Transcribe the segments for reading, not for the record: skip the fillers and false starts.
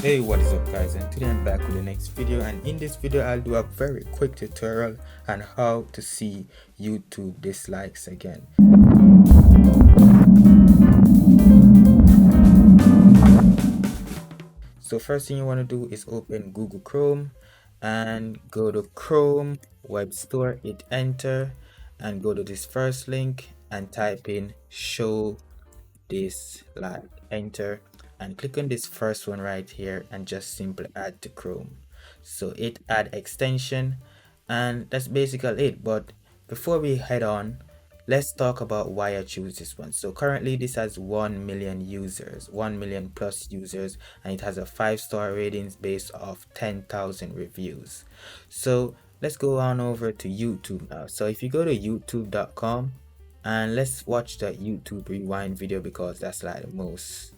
Hey, what is up guys, and today I'm back with the next video, and in this video I'll do a very quick tutorial on how to see YouTube dislikes again. So first thing you want to do is open Google Chrome and go to Chrome Web Store, hit enter and go to this first link and type in show dislike, enter, and click on this first one right here and just simply add to Chrome. So it add extension, and that's basically it. But before we head on, let's talk about why I choose this one. So currently this has 1 million users, 1 million plus users, and it has a 5-star ratings based off 10,000 reviews. So let's go on over to YouTube now. So if you go to youtube.com, and let's watch the YouTube rewind video, because that's like the most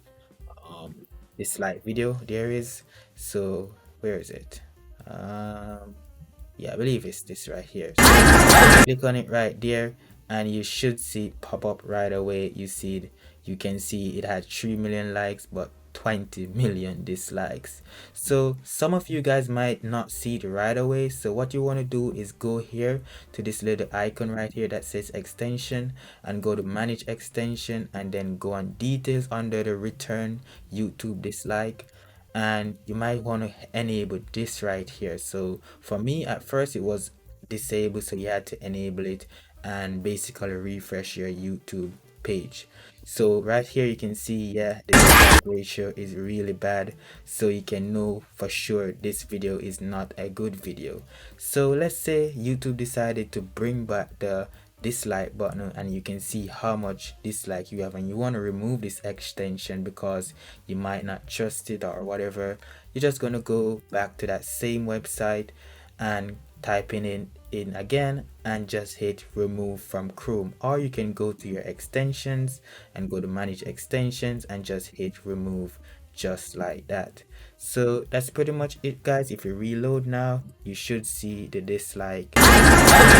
disliked video there is. So where is it? Yeah, I believe it's this right here. So click on it right there and you should see it pop up right away. You see it, you can see it had 3 million likes but 20 million dislikes. So some of you guys might not see it right away. So what you want to do is go here to this little icon right here that says extension, and go to manage extension, and then go on details under the return YouTube dislike, and you might want to enable this right here. So for me at first it was disabled, so you had to enable it and basically refresh your YouTube page. So right here you can see, yeah, the dislike ratio is really bad, so you can know for sure this video is not a good video. So let's say YouTube decided to bring back the dislike button, and you can see how much dislike you have, and you want to remove this extension because you might not trust it or whatever. You're just going to go back to that same website and typing in again and just hit remove from Chrome, or you can go to your extensions and go to manage extensions and just hit remove, just like that. So that's pretty much it guys. If you reload now, you should see the dislike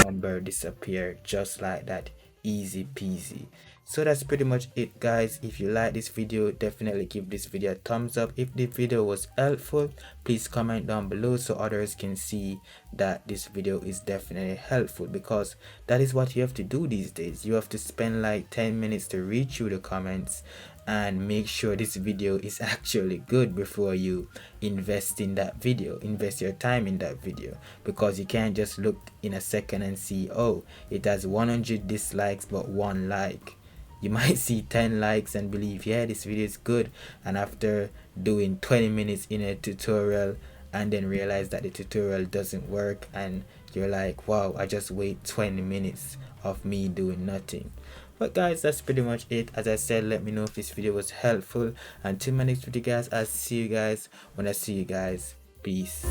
number disappear just like that, easy peasy. So that's pretty much it guys. If you like this video, definitely give this video a thumbs up. If the video was helpful, please comment down below so others can see that this video is definitely helpful, because that is what you have to do these days. You have to spend like 10 minutes to read through the comments and make sure this video is actually good before you invest in that video, invest your time in that video, because you can't just look in a second and see, oh, it has 100 dislikes but 1 like. You might see 10 likes and believe, yeah, this video is good, and after doing 20 minutes in a tutorial and then realize that the tutorial doesn't work, and you're like, wow, I just wait 20 minutes of me doing nothing. But guys, that's pretty much it. As I said, let me know if this video was helpful. Until my next video guys, I'll see you guys when I see you guys. Peace.